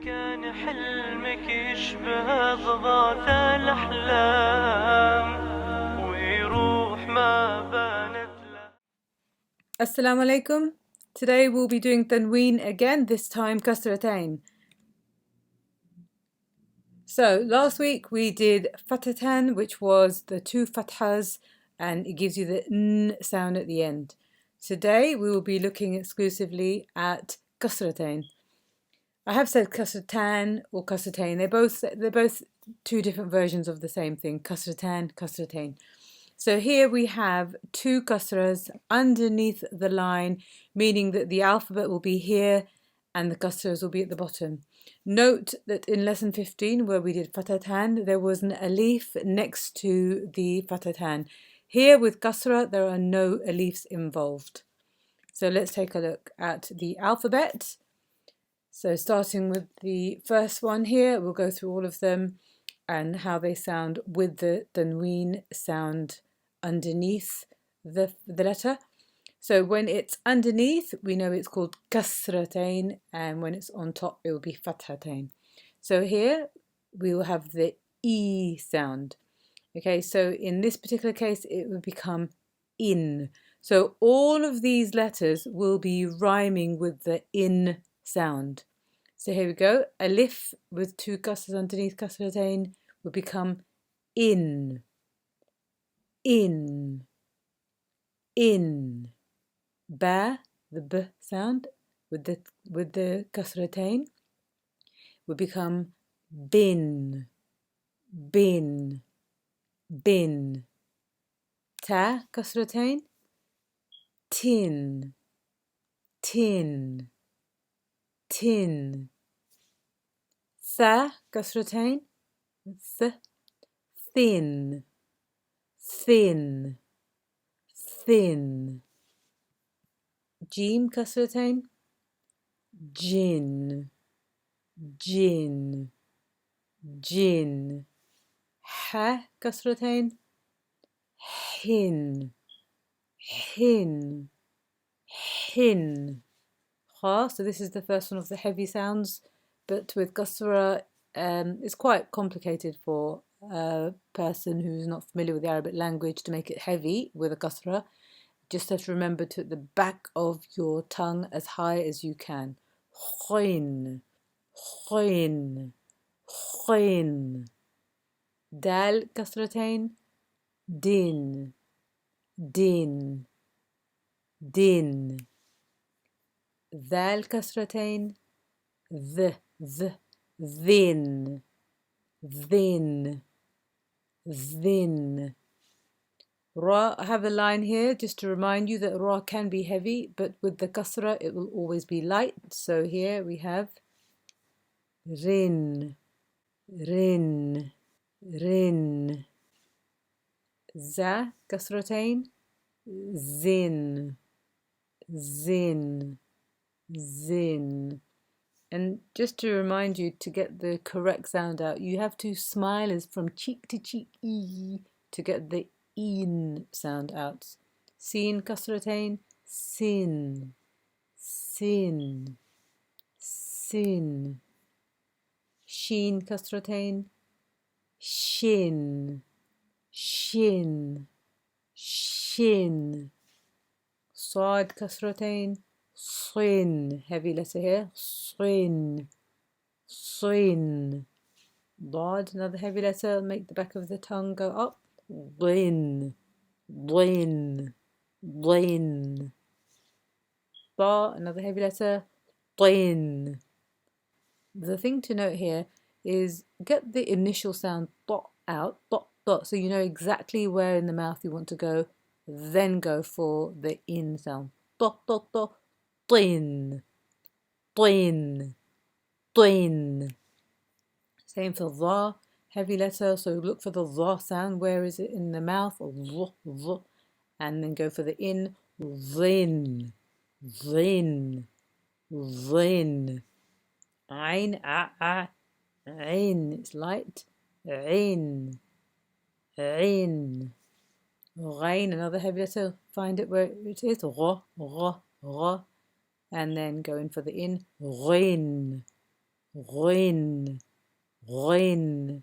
كان حلمك يشبه ضباط الأحلام ويروح ما بانت له. Assalamu alaikum. Today we'll be doing Tanween again, this time Kasratain. So last week we did FATHATAIN, which was the two fathas, and it gives you the n sound at the end. Today we will be looking exclusively at Kasratain. I have said Kasratain or Kasratain. They're both two different versions of the same thing. Kasratain, Kasratain. So here we have two kasras underneath the line, meaning that the alphabet will be here and the kasras will be at the bottom. Note that in lesson 15, where we did FATHATAIN, there was an alif next to the FATHATAIN. Here with kasra, there are no alifs involved. So let's take a look at the alphabet. So starting with the first one here, we'll go through all of them and how they sound with the Tanween sound underneath the letter. So when it's underneath, we know it's called Kasratain, and when it's on top, it will be FATHATAIN. So here we will have the E sound. Okay, so in this particular case, it will become in. So all of these letters will be rhyming with the in sound. So here we go. Alif with two kasras underneath Kasratain will become in. In. In. Ba, the b sound with the Kasratain will become bin. Bin. Bin. Ta Kasratain, tin. Tin. Tin. Tha Kasratain, th. Thin. Thin. Thin. Jim Kasratain, jin. Jin. Jin. Ha Kasratain, hin. Hin. Hin. Ha, so this is the first one of the heavy sounds, but with kasra, it's quite complicated for a person who's not familiar with the Arabic language to make it heavy with a kasra. Just have to remember to at the back of your tongue as high as you can. Khin. Khin. Khin. Dal Kasratain, din. Din. Din. Dhal Kasratain, thin. Thin. Thin. Ra, I have a line here just to remind you that Ra can be heavy, but with the kasra it will always be light. So here we have rin. Rin. Rin. Za Kasratain, zin. Zin. Zin. And just to remind you to get the correct sound out, you have to smile as from cheek to cheek to get the in sound out. Sin Kasratain, sin. Sin. Sin. Sheen Kasratain, shin. Shin. Shin. Sad Kasratain, sin. Heavy letter here. Sin. Sin. Dad, another heavy letter. Make the back of the tongue go up. Blin. Blin. Blin. Ba, another heavy letter. Blin. The thing to note here is get the initial sound dot out, dot, dot, so you know exactly where in the mouth you want to go, then go for the in sound. Dot, dot, dot, blin. Blin. Blin. Same for the, heavy letter, so look for the the sound. Where is it in the mouth? And then go for the in. Vin. Vin. Vin. Ain, ain. It's light. Ain. Ain. Rain, another heavy letter. Find it where it is. Ra. And then go in for the in. Rain. غن غن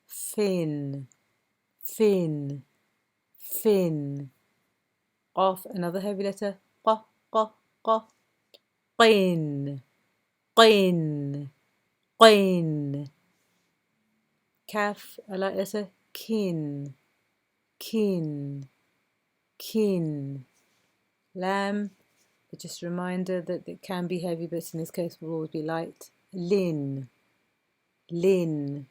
fin fin fin قاف another heavy letter ق ق ق قن قن قن كاف a light letter kin kin kin lamb just a reminder that it can be heavy, but in this case will always be light. Lin lin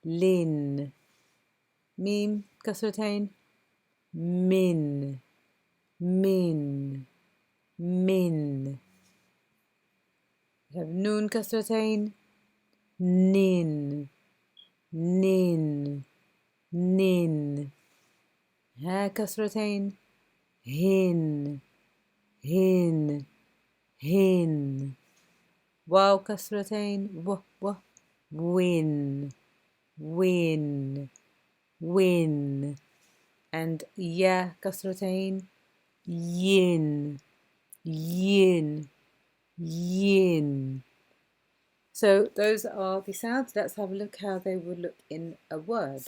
lin mim kasratain min min min. We have noon kasratain nin nin nin. Ha kasratain hin hin hin. Waw kasratain win win win. And ya kasratain yin yin yin. So those are the sounds. Let's have a look how they would look in a word.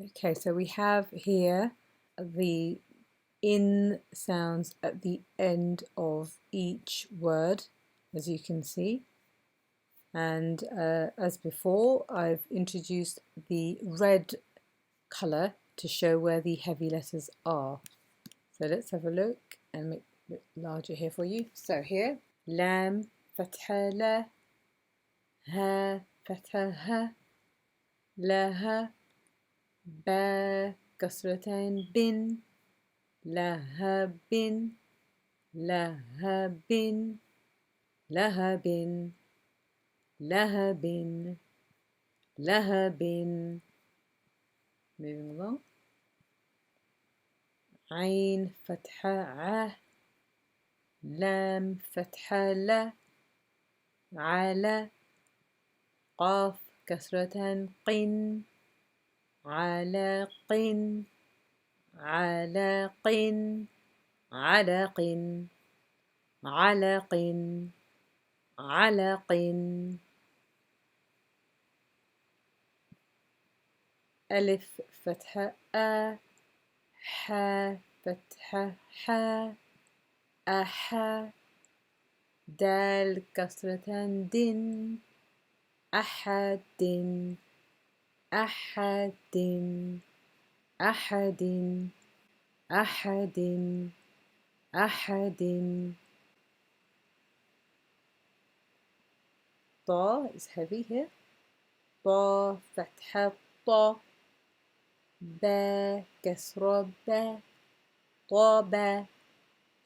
Okay, so we have here the in sounds at the end of each word, as you can see. And as before, I've introduced the red colour to show where the heavy letters are. So let's have a look and make it larger here for you. So here, lam, fatha la, ha, fatha ha, laha, ba, kasratain bin, laha bin, laha bin, laha bin, laha bin, laha bin. Moving along. عين فتحة ع لام فتحة لا على قاف كسرة قن على قن على قن على قن على قن على قن. ألف فتحة أ حا فتحة حا أحا دال كسرة دن أحد أحد أحد أحد أحد. طا is heavy here. طا فتحة طا با كسرة با طابا.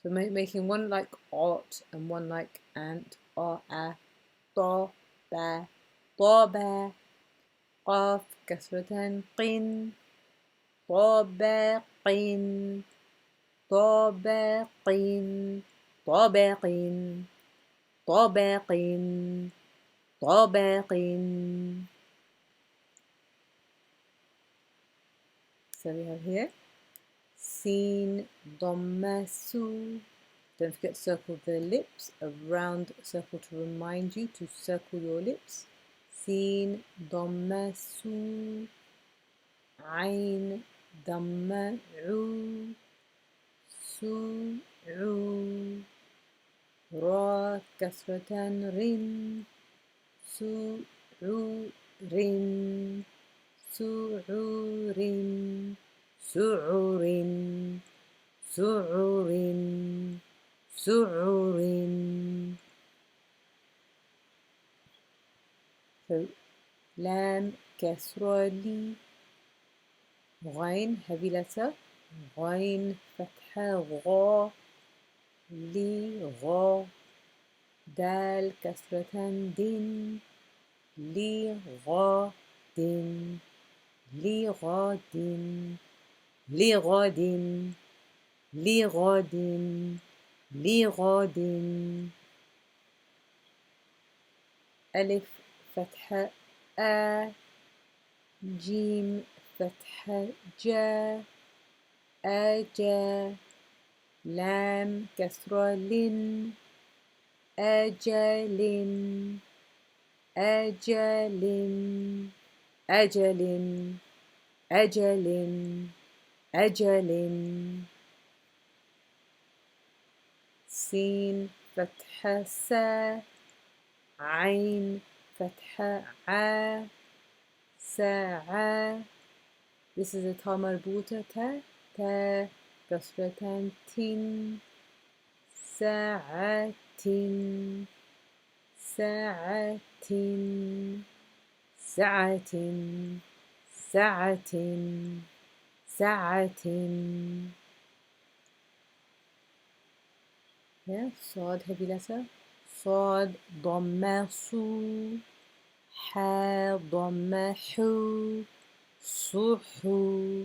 So making one like ot and one like ant. A طا با طابا. قاف كسرة قن طابا قن طابا قن طابا قن طابا قن طابا قن. So we have here Sin, Damma, Su. Don't forget to circle the lips, a round circle to remind you to circle your lips. Sin, Damma, Su. Ain, Damma, U. Su, U. Ra, Kasratan, Rin. Su, U, Rin. Su'urin, su'urin, su'urin, su'urin. So lam kasra li, ghain heavy letter, ghain fatha gha, li gha, dal kasratan din, li gha din. لغد لغد لغد لغد. ألف فتحة آ جيم فتحة جا أجا لام كسرة لن أجل أجل أجل أجل أجل سين فتحة سا عين فتحة ع ساعة. This is a ta marbuta ta. Ta kasratain tin sa'atin sa'atin sa'atin sa'atin sa'atin. Yeah, صاد heavy letter. صاد ضمة صو حا ضمة حو صحو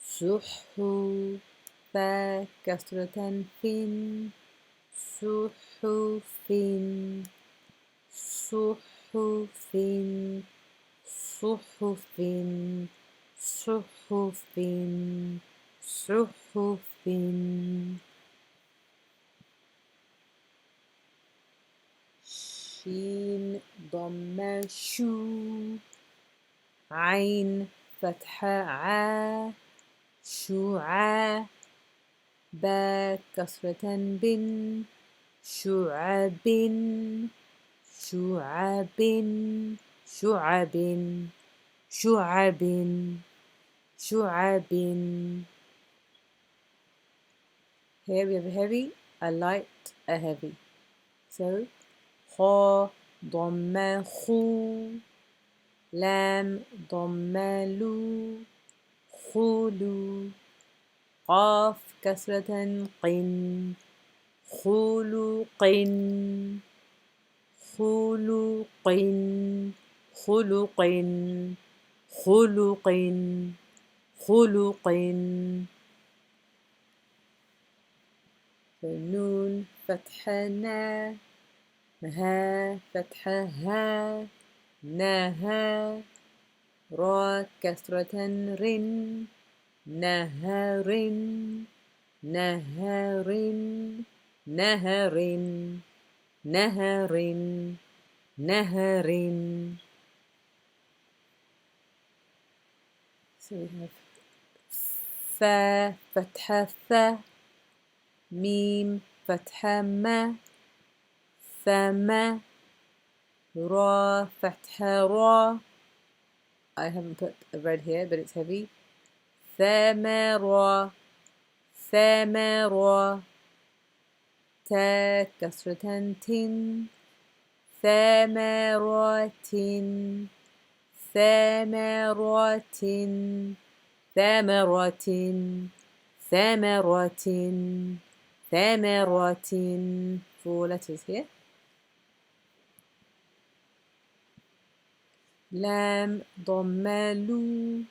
صحو فا كسرة فين صحف صحف صحف صحف صحف. شين ضمة شو عين فتحة ع شوعا با كسرة بن شعب شعب شعب شعب شعب. Here we have a heavy, a light, a heavy. So خا ضمة خو لام ضمة لو خولو قاف كسرة قن خلق خلق خلق خلق خلق. نون فتحة نا ها فتحة ها نها را كسرة رن نهر نهر نهر نهر نهر. So we have fa فتحة ث ميم فتحة ما ثم را فتحة را. I haven't put a red here but it's heavy. ثمرة ثمرة تا كسرة تن ثمرة ثمرة ثمرة ثمرة ثمرة. 4 letters here. لام ضمة لو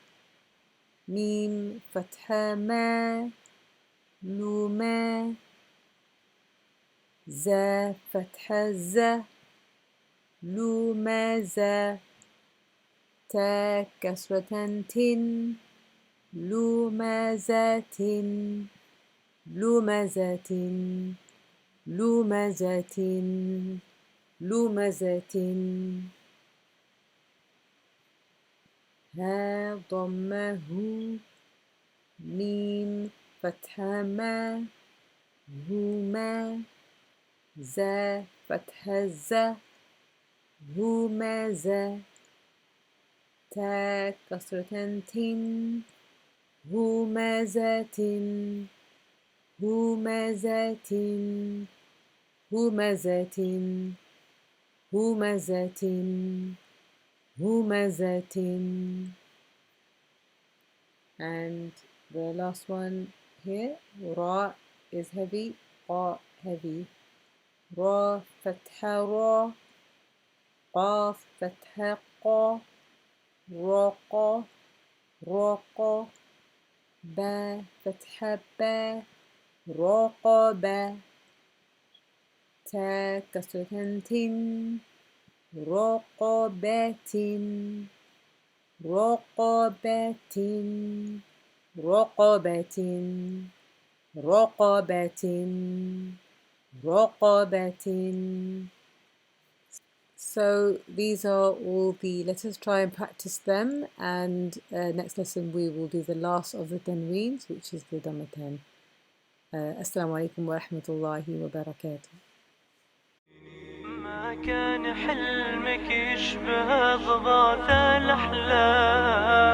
ميم فتحة ما لوما زا فتحة ز لومازا تا كسرة تن لومازات لومزات لومزات لومزات. ها ضمه ميم فتحة ما هما زا فتحة ز همزة تا كسرة تن همزات همزات همزات همزات همزات. And the last one here, ra is heavy, qa heavy. را فتحة را قاف فتحة قا راقا راقا با فتحة با راقبا تا كسرة تن راقبات راقبات رقبة رقبة. رقبة. So these are all the letters. Try and practice them, and next lesson we will do the last of the tanweens, which is the Dammatain. Assalamu alaikum wa rahmatullahi wa barakatuh. ما كان حلمك يشبه ضغاث الأحلام